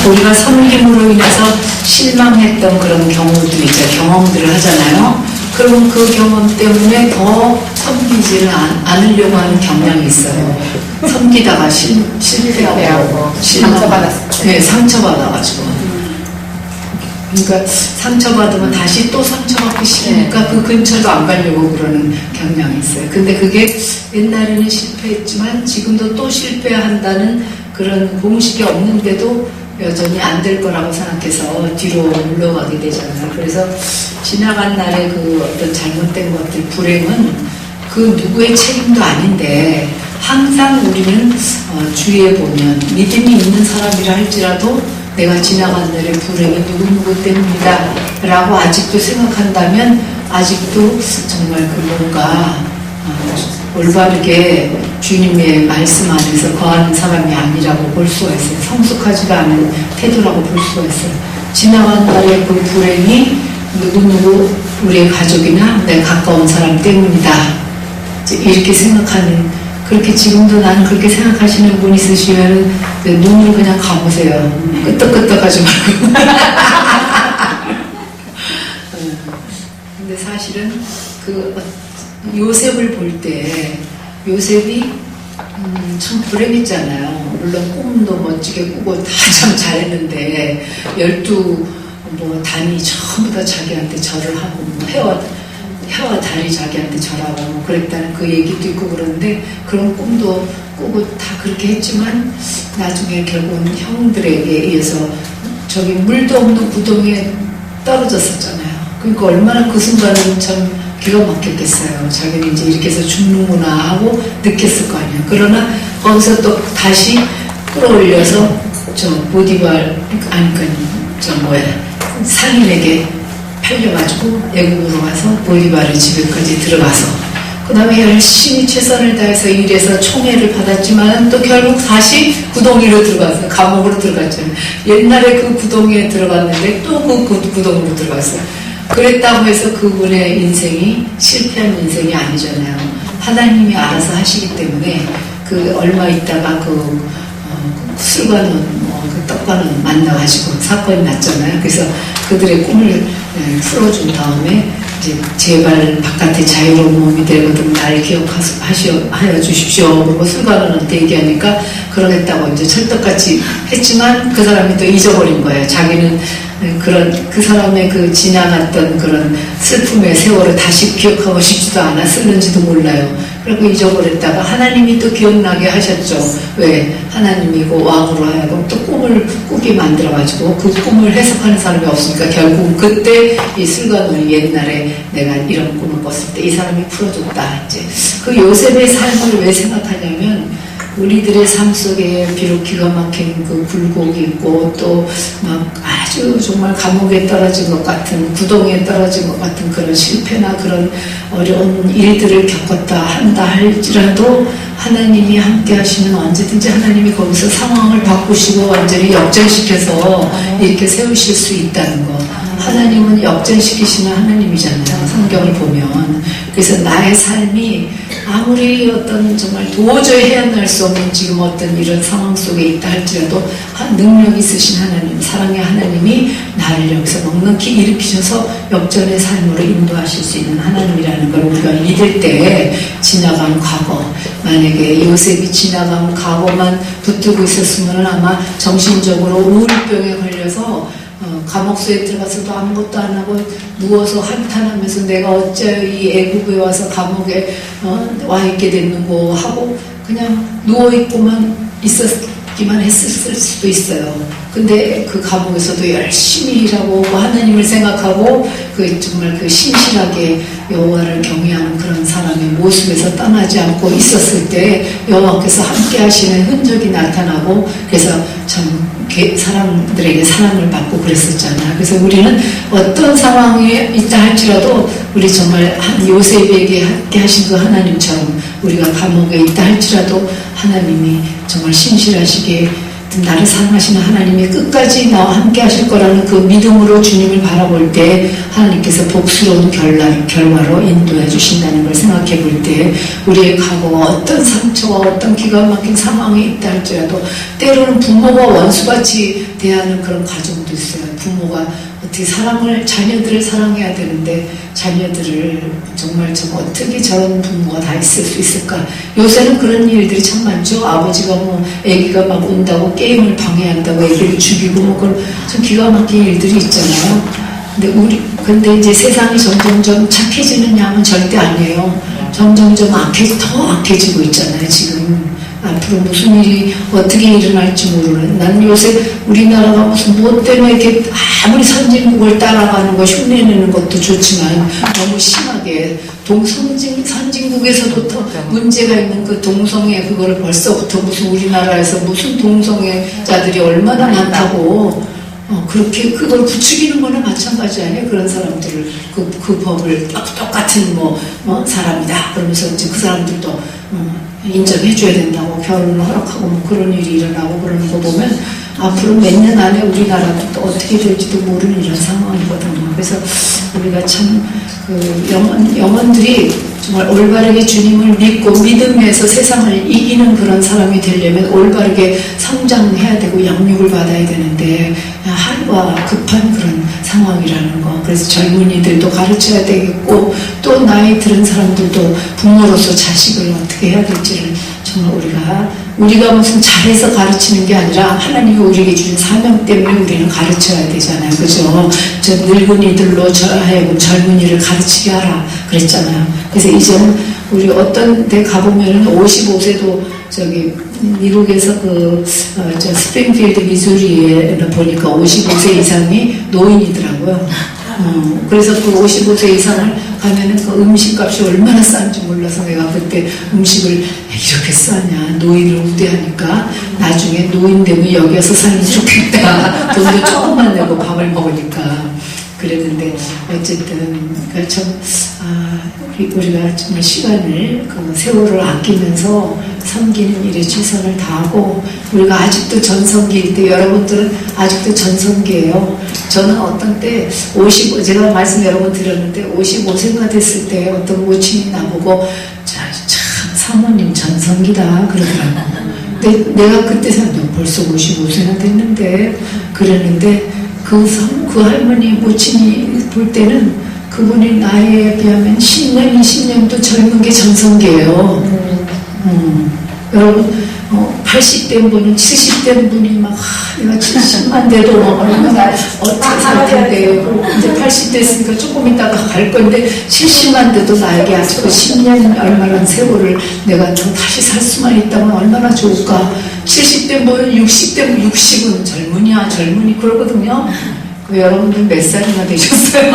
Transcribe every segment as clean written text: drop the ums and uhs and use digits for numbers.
우리가 섬김으로 인해서 실망했던 그런 경우들 있죠. 경험들을 하잖아요. 그러면 그 경험 때문에 더 섬기지를 않으려고 하는 경향이 있어요. 섬기다가 실패하고 상처받았을 때. 네, 상처받아가지고. 그러니까 상처받으면 다시 또 상처받기 싫으니까 그 근처도 안 가려고 그러는 경향이 있어요. 근데 그게 옛날에는 실패했지만 지금도 또 실패한다는 그런 공식이 없는데도 여전히 안 될 거라고 생각해서 뒤로 물러가게 되잖아요. 그래서 지나간 날의 그 어떤 잘못된 것들, 불행은 그 누구의 책임도 아닌데 항상 우리는 주위에 보면 믿음이 있는 사람이라 할지라도 내가 지나간 날의 불행이 누구누구 때문이다 라고 아직도 생각한다면 아직도 정말 그 뭔가 올바르게 주님의 말씀 안에서 거하는 사람이 아니라고 볼 수가 있어요. 성숙하지가 않은 태도라고 볼 수가 있어요. 지나간 날의 그 불행이 누구누구 우리의 가족이나 내 가까운 사람 때문이다 이렇게 생각하는, 그렇게 지금도 나는 그렇게 생각하시는 분 있으시면 눈을 그냥 감으세요. 끄떡끄떡하지 말고. 근데 사실은 그 요셉을 볼 때 요셉이 참 불행했잖아요. 물론 꿈도 멋지게 꾸고 다 참 잘했는데 12 단이 전부 다 자기한테 절을 하고 해와 달이 자기한테 절하고 그랬다는 그 얘기도 있고 그런데 그런 꿈도 꾸고 다 그렇게 했지만 나중에 결국은 형들에게 의해서 저기 물도 없는 구덩이에 떨어졌었잖아요. 그러니까 얼마나 그 순간은 참 기가 막혔겠어요. 자기는 이제 이렇게 해서 죽는구나 하고 느꼈을 거 아니에요. 그러나 거기서 또 다시 끌어올려서 저 보디발 상인에게 팔려가지고 애국으로 가서 보디발의 집에까지 들어가서 그 다음에 열심히 최선을 다해서 일해서 총애를 받았지만 또 결국 다시 구덩이로 들어갔어요. 감옥으로 들어갔잖아요. 옛날에 그 구덩이에 들어갔는데 또 그 구덩이로 들어갔어요. 그랬다고 해서 그분의 인생이 실패한 인생이 아니잖아요. 하나님이 알아서 하시기 때문에 그 얼마 있다가 술과는 그 떡과는 만나가지고 사건이 났잖아요. 그래서 그들의 꿈을 풀어준 다음에 이제 제발 바깥에 자유로운 몸이 되거든 날 기억하여 주십시오. 그리고 술과는한테 얘기하니까 그러겠다고 이제 철떡같이 했지만 그 사람이 또 잊어버린 거예요. 자기는 그 사람의 그 지나갔던 그런 슬픔의 세월을 다시 기억하고 싶지도 않았을는지도 몰라요. 그리고 잊어버렸다가 하나님이 또 기억나게 하셨죠. 왜? 하나님이고 왕으로 하여금 또 꿈을 꾸게 만들어가지고 그 꿈을 해석하는 사람이 없으니까 결국 그때 이 술가논이 옛날에 내가 이런 꿈을 꿨을 때 이 사람이 풀어줬다. 이제 그 요셉의 삶을 왜 생각하냐면 우리들의 삶 속에 비록 기가 막힌 그 굴곡이 있고 또 막 아주 정말 감옥에 떨어진 것 같은 구덩이에 떨어진 것 같은 그런 실패나 그런 어려운 일들을 겪었다 한다 할지라도 하나님이 함께 하시면 언제든지 하나님이 거기서 상황을 바꾸시고 완전히 역전시켜서 이렇게 세우실 수 있다는 거. 하나님은 역전시키시는 하나님이잖아요. 성경을 보면. 그래서 나의 삶이 아무리 어떤 정말 도저히 헤어날 수 없는 지금 어떤 이런 상황 속에 있다 할지라도 능력 있으신 하나님, 사랑의 하나님이 나를 여기서 넉넉히 일으키셔서 역전의 삶으로 인도하실 수 있는 하나님이라는 걸 우리가 믿을 때 지나간 과거, 만약에 요셉이 지나간 과거만 붙들고 있었으면 아마 정신적으로 우울병에 걸려서 감옥소에 들어가서도 아무것도 안 하고 누워서 한탄하면서 내가 어째 이 애국에 와서 감옥에 와 있게 됐는고 하고 그냥 누워있고만 있었기만 했을 수도 있어요. 근데 그 감옥에서도 열심히 일하고 하나님을 생각하고 그 정말 그 신실하게 여호와를 경외하는 그런 사람의 모습에서 떠나지 않고 있었을 때 여호와께서 함께 하시는 흔적이 나타나고 그래서 참 사람들에게 사랑을 받고 그랬었잖아요. 그래서 우리는 어떤 상황에 있다 할지라도 우리 정말 요셉에게 함께 하신 그 하나님처럼 우리가 감옥에 있다 할지라도 하나님이 정말 신실하시게 나를 사랑하시는 하나님이 끝까지 나와 함께 하실 거라는 그 믿음으로 주님을 바라볼 때 하나님께서 복스러운 결과로 인도해 주신다는 걸 생각해 볼 때 우리의 과거와 어떤 상처와 어떤 기가 막힌 상황이 있다 할지라도 때로는 부모가 원수같이 대하는 그런 과정도 있어요. 부모가 어떻게 자녀들을 사랑해야 되는데 자녀들을 정말 어떻게 저런 부모가 다 있을 수 있을까. 요새는 그런 일들이 참 많죠. 아버지가 애기가 막 온다고 게임을 방해한다고 애기를 죽이고 그런 참 기가 막힌 일들이 있잖아요. 근데 이제 세상이 점점점 착해지는 양은 절대 아니에요. 점점점 더 악해지고 있잖아요, 지금. 앞으로 무슨 일이 어떻게 일어날지 모르는. 난 요새 우리나라가 무슨 무엇 때문에 이렇게 아무리 선진국을 따라가는 거 흉내내는 것도 좋지만 너무 심하게 선진국에서도 더 문제가 있는 그 동성애 그거를 벌써부터 무슨 우리나라에서 무슨 동성애자들이 얼마나 많다고 그렇게 그걸 부추기는 거나 마찬가지 아니에요? 그런 사람들을 그 법을 똑같은 사람이다 그러면서 이제 그 사람들도 인정해줘야 된다고 결혼을 허락하고 그런 일이 일어나고 그러는 거 보면 앞으로 몇 년 안에 우리나라도 또 어떻게 될지도 모르는 이런 상황이거든요. 그래서 우리가 참 영혼들이 정말 올바르게 주님을 믿고 믿음에서 세상을 이기는 그런 사람이 되려면 올바르게 성장해야 되고 양육을 받아야 되는데 하루가 급한 그런 상황이라는 거. 그래서 젊은이들도 가르쳐야 되겠고 또 나이 들은 사람들도 부모로서 자식을 어떻게 해야 될지를 정말 우리가 무슨 잘해서 가르치는 게 아니라 하나님이 우리에게 주신 사명 때문에 우리는 가르쳐야 되잖아요. 그죠? 저 늙은이들로 하여금 젊은이를 가르치게 하라 그랬잖아요. 그래서 이제는 우리 어떤 데 가보면은 55세도 미국에서 스프링필드 미주리에 보니까 55세 이상이 노인이더라고요. 그래서 그 55세 이상을 가면은 그 음식값이 얼마나 싼지 몰라서 내가 그때 음식을 이렇게 싸냐 노인을 우대하니까 나중에 노인 되면 여기 와서 살면 좋겠다. 돈도 조금만 내고 밥을 먹으니까 그랬는데 어쨌든 우리가 정말 시간을 세월을 아끼면서 섬기는 일에 최선을 다하고 우리가 아직도 전성기일 때 여러분들은 아직도 전성기예요. 저는 어떤 때 제가 말씀 여러 번 드렸는데 55세가 됐을 때 어떤 모친이 나보고 참 사모님 전성기다 그러더라고요. 근데 내가 그때 생각해 벌써 55세나 됐는데 그랬는데 그 할머니 모친이 볼 때는 그분이 나이에 비하면 10년, 20년도 젊은 게 전성기예요. 여러분 80대 분은 70대 분이 막 내가 70만 돼도 얼마나 어떻게 살 텐데 이제 80대 됐으니까 조금 있다가 갈 건데 70만 돼도 나에게 아직 10년 얼마나 세월을 내가 좀 다시 살 수만 있다면 얼마나 좋을까. 70대 분은 60은 젊은이 그러거든요. 여러분들 몇 살이나 되셨어요?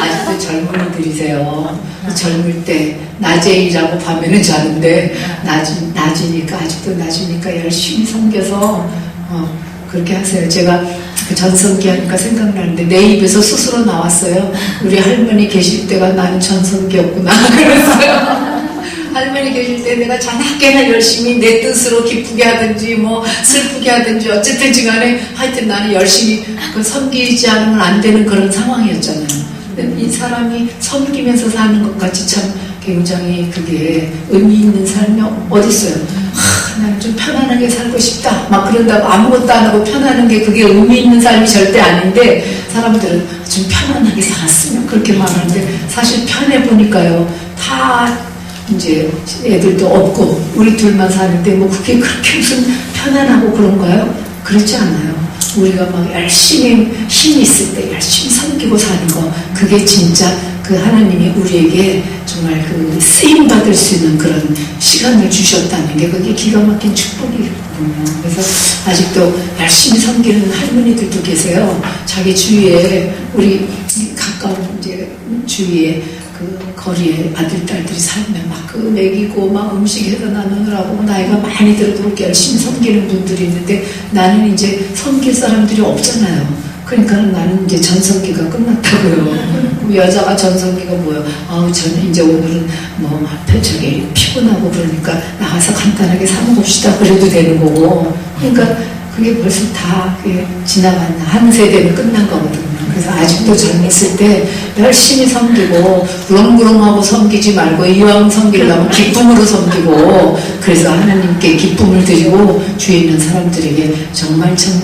아직도 젊은이들이세요. 젊을 때 낮에 일하고 밤에는 자는데 낮이니까 아직도 낮이니까 열심히 섬겨서 그렇게 하세요. 제가 그 전성기 하니까 생각나는데 내 입에서 스스로 나왔어요. 우리 할머니 계실 때가 나는 전성기였구나 그랬어요. 할머니 계실 때 내가 자나깨나 열심히 내 뜻으로 기쁘게 하든지 슬프게 하든지 어쨌든 간에 하여튼 나는 열심히 섬기지 않으면 안 되는 그런 상황이었잖아요. 근데 이 사람이 섬기면서 사는 것 같이 참 굉장히 그게 의미 있는 삶이 어딨어요. 나는 좀 편안하게 살고 싶다 막 그런다고 아무것도 안 하고 편안한 게 그게 의미 있는 삶이 절대 아닌데 사람들은 좀 편안하게 살았으면 그렇게 말하는데 사실 편해보니까요 다 이제 애들도 없고 우리 둘만 사는데 그게 그렇게 무슨 편안하고 그런가요? 그렇지 않아요. 우리가 막 열심히 힘이 있을 때 열심히 섬기고 사는 거 그게 진짜 그 하나님이 우리에게 정말 쓰임 받을 수 있는 그런 시간을 주셨다는 게 그게 기가 막힌 축복이거든요. 그래서 아직도 열심히 섬기는 할머니들도 계세요. 자기 주위에 우리 가까운 이제 주위에 거리에 아들, 딸들이 살면 막 먹이고 막 음식 해서 나누느라고 나이가 많이 들어도 그렇게 열심히 섬기는 분들이 있는데 나는 이제 섬길 사람들이 없잖아요. 그러니까 나는 이제 전성기가 끝났다고요. 여자가 전성기가 뭐예요? 저는 이제 오늘은 뭐 저기 피곤하고 그러니까 나가서 간단하게 사 먹읍시다 그래도 되는 거고. 그러니까 그게 벌써 다 그게 지나간 한 세대는 끝난 거거든요. 그래서 아직도 젊었을 때 열심히 섬기고 부렁부렁하고 섬기지 말고 이왕 섬기려면 기쁨으로 섬기고, 그래서 하나님께 기쁨을 드리고 주위에 있는 사람들에게 정말 참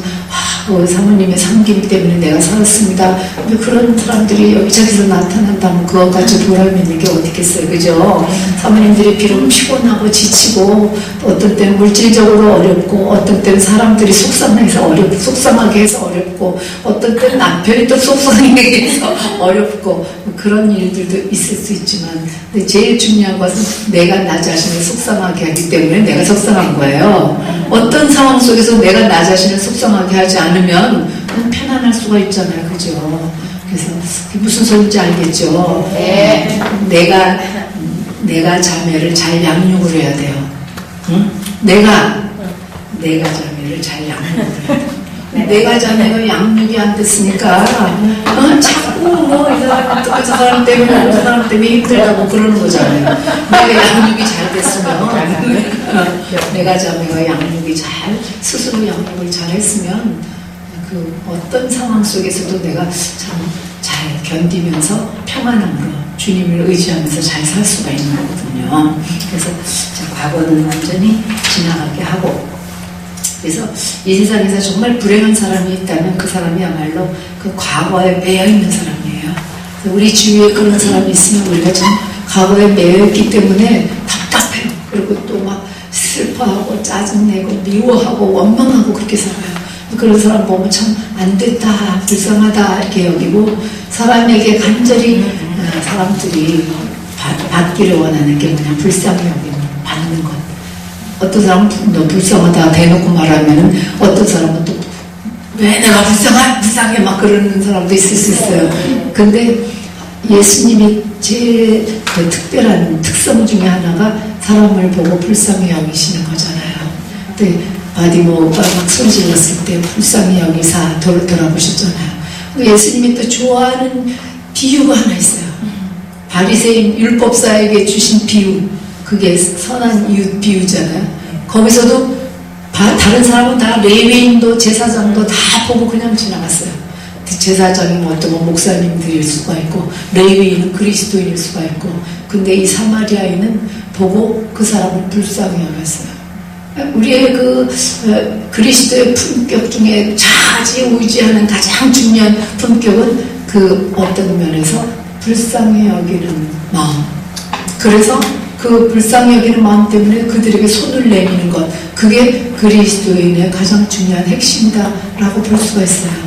사모님의 섬김 때문에 내가 살았습니다. 근데 그런 사람들이 여기저기서 나타난다면 그것까지 보람 있는 게 어디 있겠어요, 그죠? 사모님들이 비록 피곤하고 지치고 어떤 때는 물질적으로 어렵고 어떤 때는 사람들이 속상하게 해서 어렵고 어떤 때는 남편이 또 속상하게 해서 어렵고 그런 일들도 있을 수 있지만, 근데 제일 중요한 것은 내가 나 자신을 속상하게 하기 때문에 내가 속상한 거예요. 어떤 상황 속에서 내가 나 자신을 속상하게 하지 않으면 편안할 수가 있잖아요, 그죠? 그래서 그게 무슨 소리인지 알겠죠? 네. 내가 자매를 잘 양육을 해야 돼요. 응? 내가 자매를 잘 양육을 해야 돼요. 내가 자매가 양육이 안 됐으니까 자꾸 이 사람 때문에 저 사람 때문에 힘들다고 그러는 거잖아요. 내가 양육이 잘 됐으면 내가 자매가 양육이 스스로 양육을 잘 했으면 그 어떤 상황 속에서도 내가 참 잘 견디면서 평안함으로 주님을 의지하면서 잘 살 수가 있는 거거든요. 그래서 과거는 완전히 지나가게 하고, 그래서 이 세상에서 정말 불행한 사람이 있다면 그 사람이야말로 그 과거에 매여있는 사람이에요. 우리 주위에 그런 사람이 있으면 우리가 참 과거에 매여있기 때문에 답답해요. 그리고 또 막 슬퍼하고 짜증내고 미워하고 원망하고 그렇게 살아요. 그런 사람 보면 참 안됐다, 불쌍하다 이렇게 여기고, 사람에게 간절히 사람들이 받기를 원하는 게 뭐냐, 불쌍히 여기는 받는 것. 어떤 사람은 너 불쌍하다 대놓고 말하면은 어떤 사람은 또 왜 내가 불쌍해 막 그러는 사람도 있을 수 있어요. 근데 예수님이 제일 그 특별한 특성 중에 하나가 사람을 보고 불쌍히 여기시는 거잖아요. 근데 바디모가 막 손질렀을 때 불쌍히 여기사 돌아보셨잖아요. 예수님이 또 좋아하는 비유가 하나 있어요. 바리새인 율법사에게 주신 비유, 그게 선한 이웃 비유잖아요. 거기서도 다른 사람은 다 레위인도 제사장도 다 보고 그냥 지나갔어요. 제사장이 뭐 어떤 목사님들일 수가 있고 레위인은 그리스도인일 수가 있고, 근데 이 사마리아인은 보고 그 사람을 불쌍히 여겼어요. 우리의 그리스도의 품격 중에 좌지우지하는 가장 중요한 품격은 그 어떤 면에서 불쌍히 여기는 마음. 그래서 그 불쌍히 여기는 마음 때문에 그들에게 손을 내미는 것, 그게 그리스도인의 가장 중요한 핵심이다라고 볼 수가 있어요.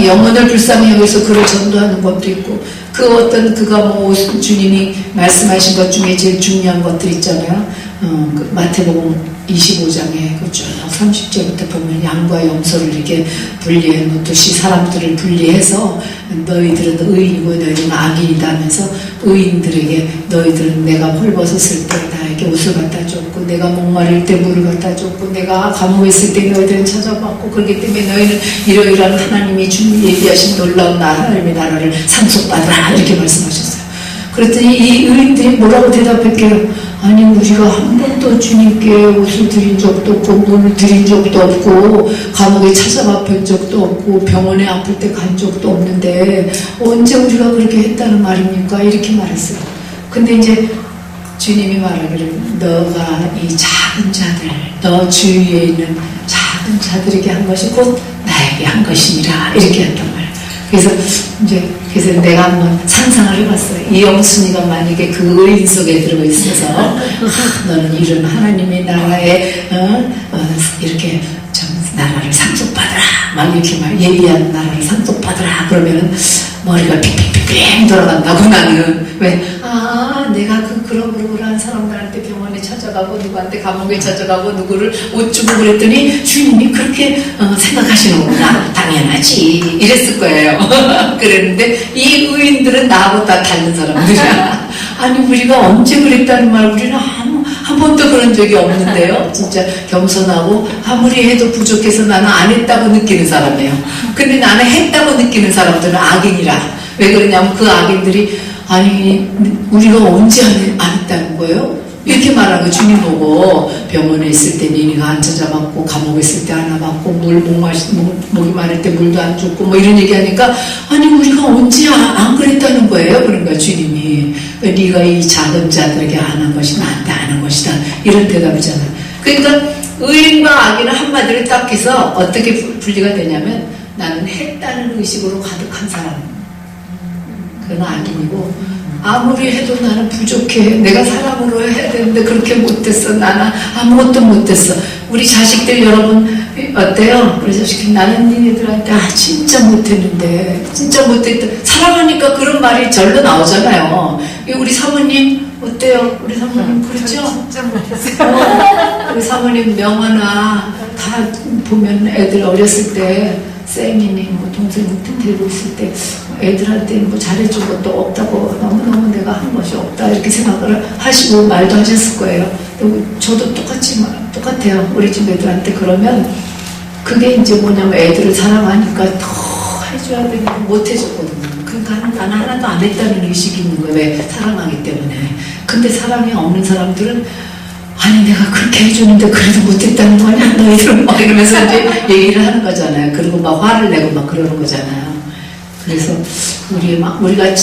영혼을 불쌍히 여기서 그를 전도하는 것도 있고, 그가 주님이 말씀하신 것 중에 제일 중요한 것들 있잖아요. 그 마태복음 25장에 쭉 30절부터 보면 양과 염소를 이렇게 분리해 놓듯이 사람들을 분리해서 너희들은 의인이고 너희들은 악인이다 하면서 의인들에게 너희들은 내가 헐벗었을 때 나에게 옷을 갖다 줬고, 내가 목마를 때 물을 갖다 줬고, 내가 감옥에 있을 때 너희들은 찾아봤고, 그렇기 때문에 너희는 이러이러한 하나님이 주님이 얘기하신 놀라운 하나님의 나라를 상속받으라 이렇게 말씀하셨어요. 그랬더니 이 의인들이 뭐라고 대답했게요? 아니 우리가 한 번도 주님께 옷을 드린 적도 없고 물을 드린 적도 없고 감옥에 찾아가 뵌 적도 없고 병원에 아플 때 간 적도 없는데 언제 우리가 그렇게 했다는 말입니까? 이렇게 말했어요. 근데 이제 주님이 말하기를 너가 이 작은 자들, 너 주위에 있는 작은 자들에게 한 것이 곧 나에게 한 것이니라 이렇게 했단 말이에요. 그래서 내가 한번 상상을 해봤어요. 이 영순이가 만약에 그 의인 속에 들어 있어서 너는 이런 하나님의 나라에 이렇게 좀 나라를 상속받으라 막 이렇게 예비한 나라를 상속받으라 그러면은 머리가 핑핑핑핑 돌아간다고. 나는 왜 내가 그러한 사람들한테 병원에 찾아가고 누구한테 감옥에 찾아가고 누구를 옷 주고 그랬더니 주님이 그렇게 생각하시는구나, 당연하지 이랬을 거예요. 그랬는데 이 의인들은 나보다 다른 사람들이야. 아니 우리가 언제 그랬다는 말 우리는 한 번도 그런 적이 없는데요. 진짜 겸손하고 아무리 해도 부족해서 나는 안 했다고 느끼는 사람이에요. 근데 나는 했다고 느끼는 사람들은 악인이라. 왜 그러냐면 그 악인들이 아니 우리가 언제 안 했다는 거예요? 이렇게 말한 거 주님 보고 병원에 있을 때 니니가 안 찾아봤고 감옥에 있을 때 안 와봤고 목이 마를 때 물도 안 줬고 뭐 이런 얘기하니까 아니 우리가 언제 안 그랬다는 거예요. 그러니까 주님이 네가 이 작은 자들에게 안 한 것이 나한테 안 한 것이다 이런 대답이잖아요. 그러니까 의인과 악인은 한마디로 딱 해서 어떻게 분리가 되냐면 나는 했다는 의식으로 가득한 사람 그건 악인이고 아무리 해도 나는 부족해. 내가 사람으로 해야 되는데 그렇게 못했어. 나는 아무것도 못했어. 우리 자식들 여러분 어때요? 우리 자식들 나는 니네들한테 진짜 못했는데 진짜 못했다. 사랑하니까 그런 말이 절로 나오잖아요. 우리 사모님 어때요? 우리 사모님 그렇죠? 진짜 못했어요. 우리 사모님 명언아 다 보면 애들 어렸을 때 쌤이니 뭐 동생 데리고 있을 때 애들한테 뭐 잘해준 것도 없다고 너무너무 내가 한 것이 없다 이렇게 생각을 하시고 말도 하셨을 거예요. 저도 똑같아요. 우리 집 애들한테 그러면 그게 이제 뭐냐면 애들을 사랑하니까 더 해줘야 되니까 못 해줬거든요. 그러니까 나는 하나도 안 했다는 의식이 있는 거예요. 왜? 사랑하기 때문에. 근데 사랑이 없는 사람들은 아니 내가 그렇게 해주는데 그래도 못했다는 거냐 너희들은 막 이러면서 이제 얘기를 하는 거잖아요. 그리고 막 화를 내고 막 그러는 거잖아요. 그래서 우리가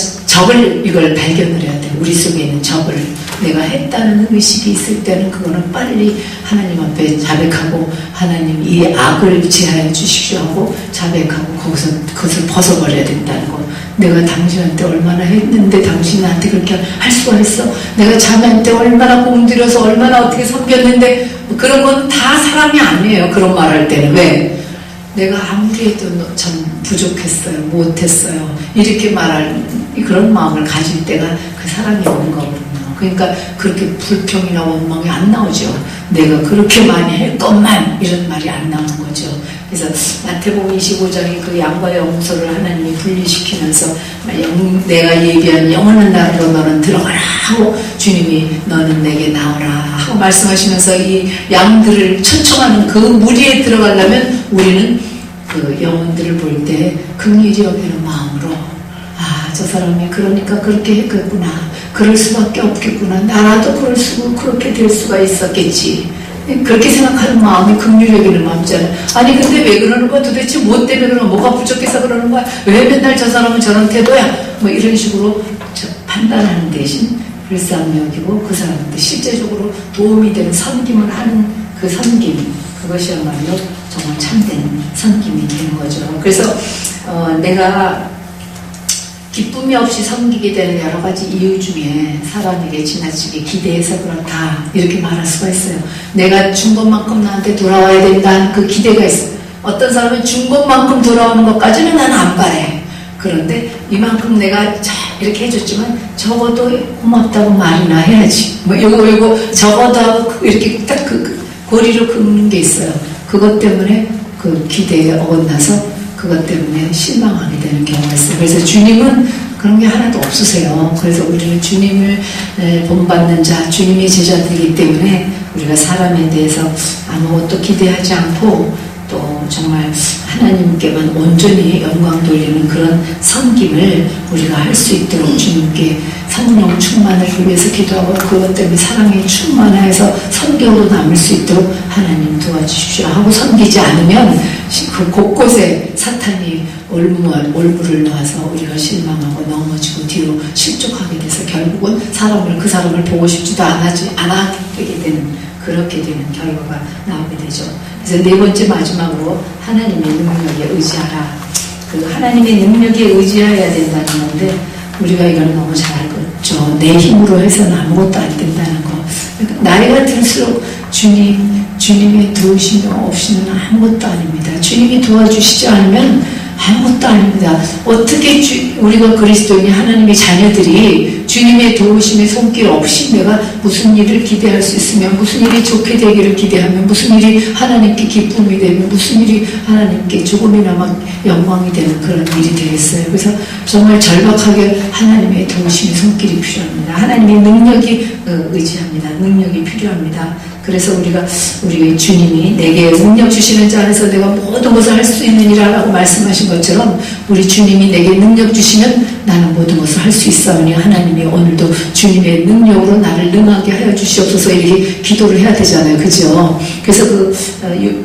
이걸 발견을 해야 돼요. 우리 속에 있는 적을 내가 했다는 의식이 있을 때는 그거는 빨리 하나님 앞에 자백하고 하나님 이 악을 제하여 주십시오 하고 자백하고 그것을 벗어버려야 된다는 거. 내가 당신한테 얼마나 했는데 당신이 나한테 그렇게 할 수가 있어. 내가 자매한테 얼마나 공들여서 얼마나 어떻게 섬겼는데 그런 건 다 사람이 아니에요. 그런 말 할 때는. 왜? 내가 아무리 해도 참 부족했어요. 못했어요. 이렇게 말할 그런 마음을 가질 때가 그 사랑이 없는 거거든요. 그러니까 그렇게 불평이나 원망이 안 나오죠. 내가 그렇게 많이 할 것만 이런 말이 안 나오는 거죠. 그래서 마태복음 25장의 그 양과 영서를 하나님이 분리시키면서 내가 예비한 영원한 나라로 너는 들어가라 하고 주님이 너는 내게 나오라 하고 말씀하시면서 이 양들을 초청하는 그 무리에 들어가려면 우리는 그 영혼들을 볼 때 긍휼히 여기는 마음으로 저 사람이 그러니까 그렇게 했겠구나. 그럴 수밖에 없겠구나. 나라도 그렇게 될 수가 있었겠지. 그렇게 생각하는 마음이 긍휼히 여기는 마음이잖아요. 아니 근데 왜 그러는 거야? 도대체 뭐 때문에 그러는 거야? 뭐가 부족해서 그러는 거야? 왜 맨날 저 사람은 저런 태도야? 뭐 이런 식으로 판단하는 대신 불쌍히 여기고 그 사람한테 실제적으로 도움이 되는 섬김을 하는 그 섬김 그것이야말로 정말 참된 섬김이 되는 거죠. 그래서 내가 기쁨이 없이 섬기게 되는 여러 가지 이유 중에 사람에게 지나치게 기대해서 그렇다 이렇게 말할 수가 있어요. 내가 준 것만큼 나한테 돌아와야 된다는 그 기대가 있어요. 어떤 사람은 준 것만큼 돌아오는 것까지는 나는 안 바래. 그런데 이만큼 내가 이렇게 해줬지만 적어도 고맙다고 말이나 해야지. 뭐 요거 적어도 하고 이렇게 딱 그 고리로 긋는 게 있어요. 그것 때문에 그 기대에 어긋나서 그것 때문에 실망하게 되는 경우가 있어요. 그래서 주님은 그런 게 하나도 없으세요. 그래서 우리는 주님을 본받는 자, 주님의 제자들이기 때문에 우리가 사람에 대해서 아무것도 기대하지 않고 또 정말 하나님께만 온전히 영광 돌리는 그런 섬김을 우리가 할 수 있도록 주님께 성령 충만을 위해서 기도하고 그것 때문에 사랑에 충만해서 성경으로 남을 수 있도록 하나님 도와주십시오 하고 섬기지 않으면 그 곳곳에 사탄이 올무를 놓아서 우리가 실망하고 넘어지고 뒤로 실족하게 돼서 결국은 그 사람을 보고 싶지도 않게 되는 그렇게 되는 결과가 나오게 되죠. 그래서 네 번째 마지막으로 하나님의 능력에 의지하라. 그 하나님의 능력에 의지해야 된다는 건데 우리가 이걸 너무 잘 알고 있죠. 내 힘으로 해서는 아무것도 안 된다는 거. 그러니까 나이가 들수록 주님의 도우심이 없이는 아무것도 아닙니다. 주님이 도와주시지 않으면 아무것도 아닙니다. 어떻게 우리가 그리스도인이 하나님의 자녀들이 주님의 도우심의 손길 없이 내가 무슨 일을 기대할 수 있으면 무슨 일이 좋게 되기를 기대하면 무슨 일이 하나님께 기쁨이 되면 무슨 일이 하나님께 조금이나마 영광이 되는 그런 일이 되겠어요. 그래서 정말 절박하게 하나님의 도우심의 손길이 필요합니다. 하나님의 능력이 의지합니다. 능력이 필요합니다. 그래서 우리 주님이 내게 능력 주시는 자 안에서 내가 모든 것을 할 수 있느니라라고 말씀하신 것처럼 우리 주님이 내게 능력 주시면 나는 모든 것을 할 수 있사오니 하나님이 오늘도 주님의 능력으로 나를 능하게 하여 주시옵소서 이렇게 기도를 해야 되잖아요. 그죠? 그래서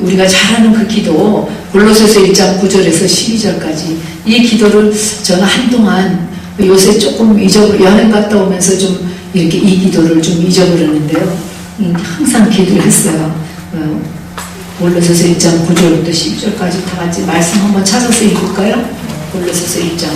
우리가 잘하는 그 기도 골로새서 1장 9절에서 12절까지 이 기도를 저는 한동안 요새 조금 여행 갔다 오면서 좀 이렇게 이 기도를 좀 잊어버렸는데요. 항상 기도를 했어요. 골로새서 1장 9절부터 10절까지 다 같이 말씀 한번 찾아서 읽을까요? 골로새서 1장.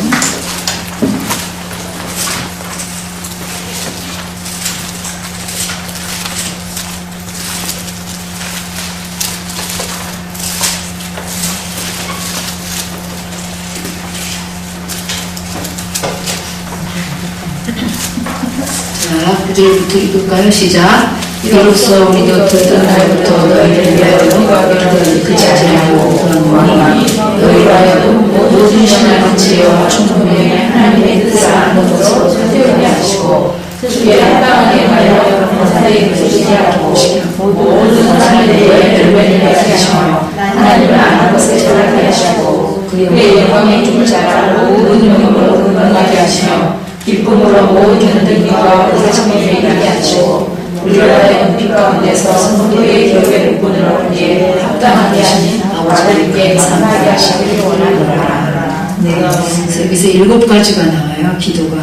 자, 9절부터 읽을까요? 시작. 이로써 우리도 듣던 날부터 너희를 위하여 이르던 그 자질하고 구하노니 너희로 하여금 모든 신앙은 지혜와 충분히 하나님의 뜻을 아는 것으로 선택하게 하시고 주의 합당하게 하여 감사의 뜻을 하고 모든 사람에 대해 열매를 내게 하시며 하나님을 아는 것을 잘하게 하시고 그의 영광의 줄 자라고 모든 영광으로 건강하게 하시며 기쁨으로 모든 능력과 의사청에 일하게 하시고 우리를 하여금 빛 가운데서 성도의 교회를 꾸느라 우리에 합당하게 하신 아버지께 감사하게 하시기를 원하노라. 네, 여기서 7가지가 나와요. 기도가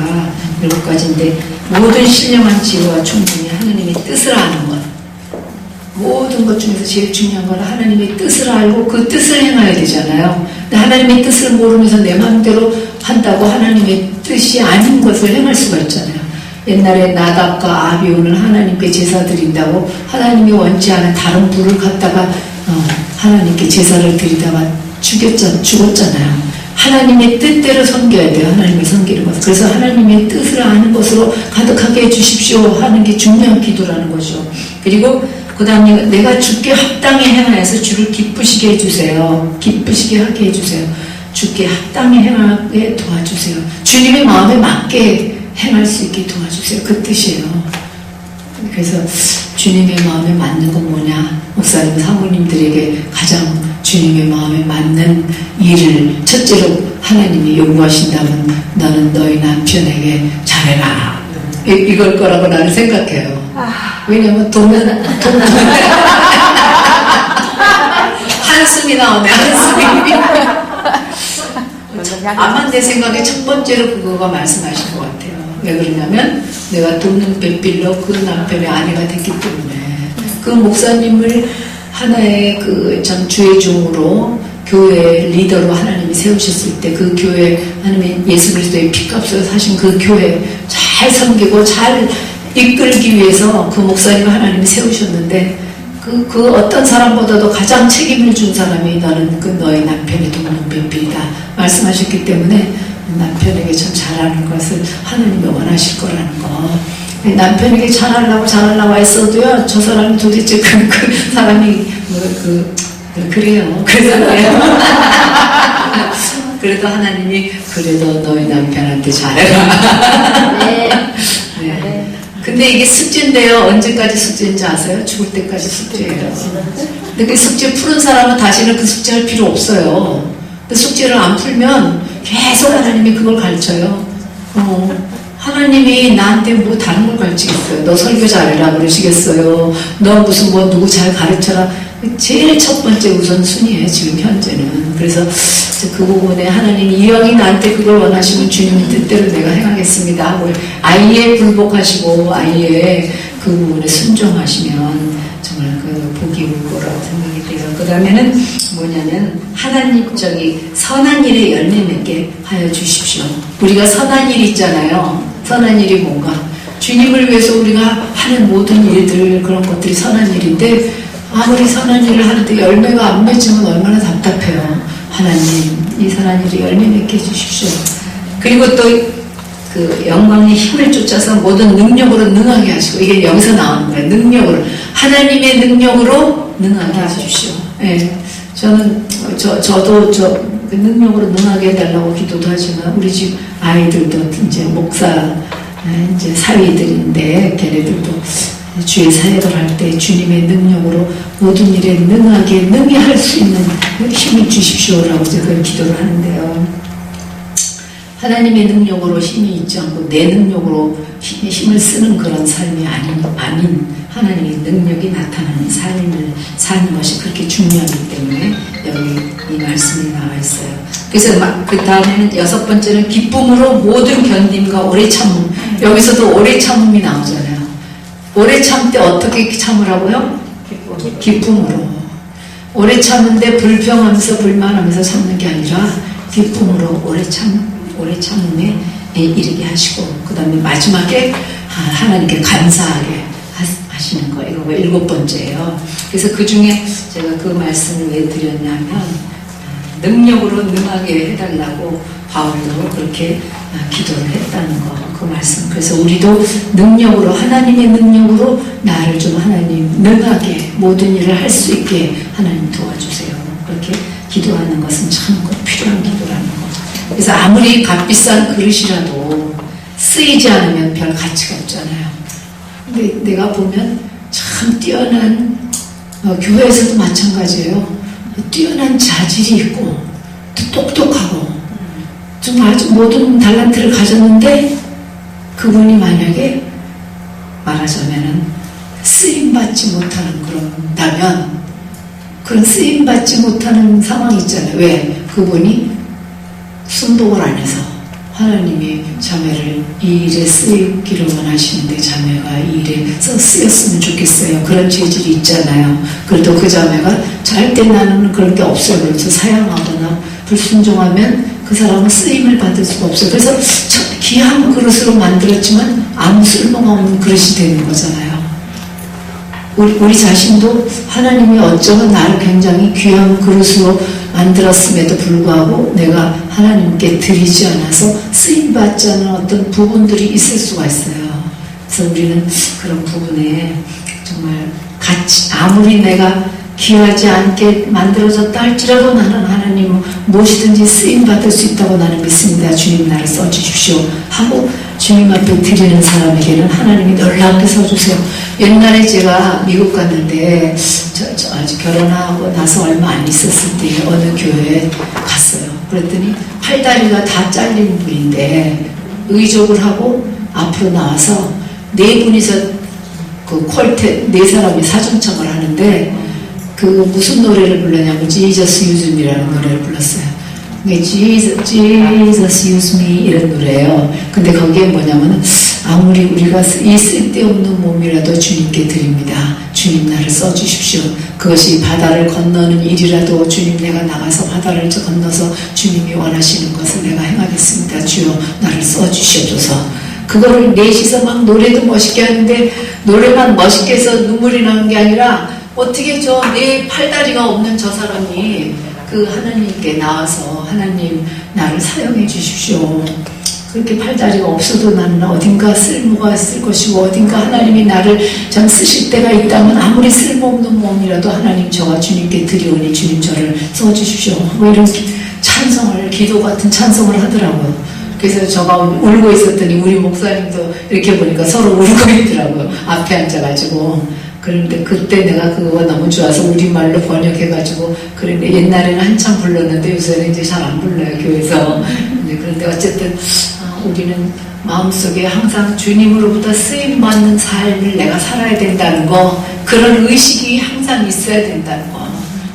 7가지인데 모든 신령한 지혜와 충분히 하나님의 뜻을 아는 것. 모든 것 중에서 제일 중요한 건 하나님의 뜻을 알고 그 뜻을 행해야 되잖아요. 근데 하나님의 뜻을 모르면서 내 마음대로 한다고 하나님의 뜻이 아닌 것을 행할 수가 있잖아요. 옛날에 나답과 아비온을 하나님께 제사 드린다고 하나님이 원치 않은 다른 불을 갖다가 하나님께 제사를 드리다가 죽었잖아요. 하나님의 뜻대로 섬겨야 돼요. 하나님을 섬기는 것. 그래서 하나님의 뜻을 아는 것으로 가득하게 해주십시오 하는 게 중요한 기도라는 거죠. 그리고 그 다음에 내가 주께 합당히 행하여서 주를 기쁘시게 해주세요. 기쁘시게 하게 해주세요. 주께 합당히 행하게 도와주세요. 주님의 마음에 맞게 행할 수 있게 도와주세요. 그 뜻이에요. 그래서 주님의 마음에 맞는 건 뭐냐? 목사님, 사모님들에게 가장 주님의 마음에 맞는 일을 첫째로 하나님이 요구하신다면 너는 너희 남편에게 잘해라. 이걸 거라고 나는 생각해요. 왜냐면 돈은 한숨이 나오네. 한숨이. 아마 내 생각에 첫 번째로 그거가 말씀하신 것 같아요. 왜 그러냐면 내가 돕는 배필로 그 남편의 아내가 됐기 때문에 그 목사님을 하나의 그 참 주의 종으로 교회 리더로 하나님이 세우셨을 때 그 교회 하나님의 예수 그리스도의 피값으로 사신 그 교회 잘 섬기고 잘 이끌기 위해서 그 목사님을 하나님이 세우셨는데 그 어떤 사람보다도 가장 책임을 준 사람이 너는 그 너의 남편의 돕는 배필이다 말씀하셨기 때문에 남편에게 참 잘하는 것을 하나님이 원하실 거라는 거. 남편에게 잘하려고 했어도요, 저 사람이 도대체 그 사람이 그래요. 그래도 하나님이 그래도 너희 남편한테 잘해라. 네. 근데 이게 숙제인데요. 언제까지 숙제인지 아세요? 죽을 때까지 숙제예요. 근데 그 숙제 푸는 사람은 다시는 그 숙제할 필요 없어요. 그 숙제를 안 풀면 계속 하나님이 그걸 가르쳐요. 하나님이 나한테 뭐 다른 걸 가르치겠어요. 너 설교 잘해라 그러시겠어요. 너 무슨 누구 잘 가르쳐라. 제일 첫 번째 우선순위예요. 지금 현재는. 그래서 그 부분에 하나님이 이왕이 나한테 그걸 원하시면 주님의 뜻대로 내가 행하겠습니다 하고 아이에 굴복하시고 아이의 그 부분에 순종하시면 정말 그 복이 올 거라고 생각이 돼요. 그 다음에는 뭐냐면 하나님 선한 일에 열매 맺게 하여 주십시오. 우리가 선한 일 있잖아요. 선한 일이 뭔가 주님을 위해서 우리가 하는 모든 일들 그런 것들이 선한 일인데 아무리 선한 일을 하는데 열매가 안 맺으면 얼마나 답답해요. 하나님 이 선한 일에 열매 맺게 해주십시오. 그리고 또 그 영광의 힘을 쫓아서 모든 능력으로 능하게 하시고 이게 여기서 나오는 거예요. 능력으로 하나님의 능력으로 능하게 해주십시오. 네. 저도 그 능력으로 능하게 해달라고 기도도 하지만 우리 집 아이들도 이제 목사 이제 사위들인데 걔네들도 주의 사역을 할 때 주님의 능력으로 모든 일에 능하게 능히 할 수 있는 힘을 주십시오라고 제가 기도를 하는데요. 하나님의 능력으로 힘이 있지 않고 내 능력으로 힘을 쓰는 그런 삶이 아닌 하나님의 능력이 나타나는 삶을 사는 것이 그렇게 중요하기 때문에 여기 이 말씀이 나와 있어요. 그래서 그 다음에는 6번째는 기쁨으로 모든 견딤과 오래 참음. 여기서도 오래 참음이 나오잖아요. 오래 참을 때 어떻게 참으라고요? 기쁨으로. 오래 참는데 불평하면서 불만하면서 참는 게 아니라 기쁨으로 오래 참음에 이르게 하시고, 그 다음에 마지막에 하나님께 감사하게 하시는 거. 이거 7번째예요. 그래서 그 중에 제가 그 말씀을 왜 드렸냐면, 능력으로 능하게 해달라고 바울도 그렇게 기도를 했다는 거, 그 말씀. 그래서 우리도 능력으로, 하나님의 능력으로 나를 좀 하나님 능하게 모든 일을 할 수 있게 하나님 도와주세요. 그렇게 기도하는 것은 참 필요한 기도라는 거. 그래서 아무리 값비싼 그릇이라도 쓰이지 않으면 별 가치가 없잖아요. 근데 내가 보면 참 뛰어난, 교회에서도 마찬가지예요. 뛰어난 자질이 있고 또 똑똑하고 정말 모든 달란트를 가졌는데 그분이 만약에 말하자면은 쓰임받지 못하는 그런다면, 그런 쓰임받지 못하는 상황이 있잖아요. 왜? 그분이 순복을 안 해서 하나님이 자매를 이 일에 쓰이기를 원하시는데 자매가 이 일에 쓰였으면 좋겠어요. 그런 재질이 있잖아요. 그래도 그 자매가 절대 나는 그런 게 없어요. 그래서 사양하거나 불순종하면 그 사람은 쓰임을 받을 수가 없어요. 그래서 귀한 그릇으로 만들었지만 아무 쓸모가 없는 그릇이 되는 거잖아요. 우리 자신도 하나님이 어쩌면 나를 굉장히 귀한 그릇으로 만들었음에도 불구하고 내가 하나님께 드리지 않아서 쓰임받지 않은 어떤 부분들이 있을 수가 있어요. 그래서 우리는 그런 부분에 정말 같이, 아무리 내가 귀하지 않게 만들어졌다 할지라도 나는 하나님 무엇이든지 쓰임받을 수 있다고 나는 믿습니다. 주님 나를 써주십시오 하고 주님 앞에 드리는 사람에게는 하나님이 놀랍게 써주세요. 옛날에 제가 미국 갔는데 아직 결혼하고 나서 얼마 안 있었을 때 어느 교회에 갔어요. 그랬더니 팔다리가 다 잘린 분인데 의족을 하고 앞으로 나와서 4분이서 그 콜텟 4사람이 사중창을 하는데 그 무슨 노래를 불렀냐면 Jesus Use Me라는 노래를 불렀어요. Jesus Use Me 이런 노래예요. 근데 거기에 뭐냐면 아무리 우리가 이 쓸데없는 몸이라도 주님께 드립니다. 주님 나를 써주십시오. 그것이 바다를 건너는 일이라도 주님 내가 나가서 바다를 건너서 주님이 원하시는 것을 내가 행하겠습니다. 주여 나를 써주시옵소서. 그거를 넷이서 막 노래도 멋있게 하는데 노래만 멋있게 해서 눈물이 나는 게 아니라 어떻게 내 팔다리가 없는 저 사람이 그 하나님께 나와서 하나님 나를 사용해 주십시오. 그렇게 팔다리가 없어도 나는 어딘가 쓸모가 있을 것이고 어딘가 하나님이 나를 참 쓰실 때가 있다면 아무리 쓸모없는 몸이라도 하나님 저가 주님께 드리오니 주님 저를 써주십시오. 뭐 이런 찬송을, 기도 같은 찬송을 하더라고요. 그래서 저가 울고 있었더니 우리 목사님도 이렇게 보니까 서로 울고 있더라고요. 앞에 앉아가지고. 그런데 그때 내가 그거가 너무 좋아서 우리말로 번역해가지고 그런데 옛날에는 한참 불렀는데 요새는 이제 잘 안 불러요, 교회에서. 그런데 어쨌든 우리는 마음속에 항상 주님으로부터 쓰임받는 삶을 내가 살아야 된다는 거, 그런 의식이 항상 있어야 된다는 거.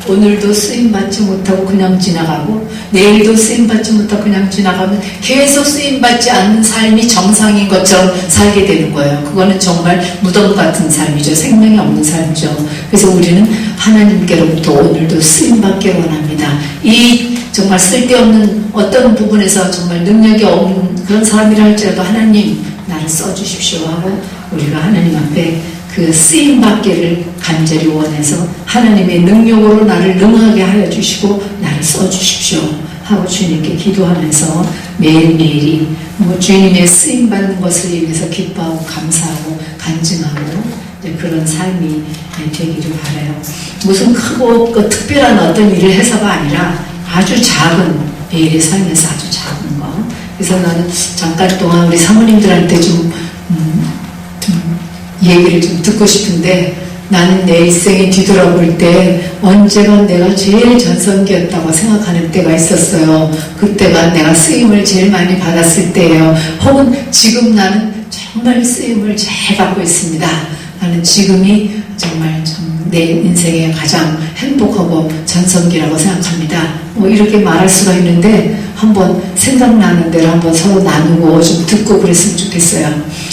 오늘도 쓰임받지 못하고 그냥 지나가고 내일도 쓰임받지 못하고 그냥 지나가면 계속 쓰임받지 않는 삶이 정상인 것처럼 살게 되는 거예요. 그거는 정말 무덤 같은 삶이죠. 생명이 없는 삶이죠. 그래서 우리는 하나님께로부터 오늘도 쓰임받기를 원합니다. 이 정말 쓸데없는 어떤 부분에서 정말 능력이 없는 그런 사람이라 할지라도 하나님 나를 써주십시오 하고 우리가 하나님 앞에 그 쓰임받기를 간절히 원해서 하나님의 능력으로 나를 능하게 하여 주시고 나를 써주십시오 하고 주님께 기도하면서 매일매일이 주님의 쓰임받는 것을 위해서 기뻐하고 감사하고 간증하고 그런 삶이 되기를 바라요. 무슨 크고 특별한 어떤 일을 해서가 아니라 아주 작은 매일의 삶에서 아주 작은 거. 그래서 나는 잠깐 동안 우리 사모님들한테 좀 얘기를 좀 듣고 싶은데 나는 내 일생에 뒤돌아볼 때 언제가 내가 제일 전성기였다고 생각하는 때가 있었어요. 그때가 내가 쓰임을 제일 많이 받았을 때예요. 혹은 지금 나는 정말 쓰임을 잘 받고 있습니다. 나는 지금이 정말 내 인생의 가장 행복하고 전성기라고 생각합니다. 뭐 이렇게 말할 수가 있는데 한번 생각나는 대로 한번 서로 나누고 좀 듣고 그랬으면 좋겠어요.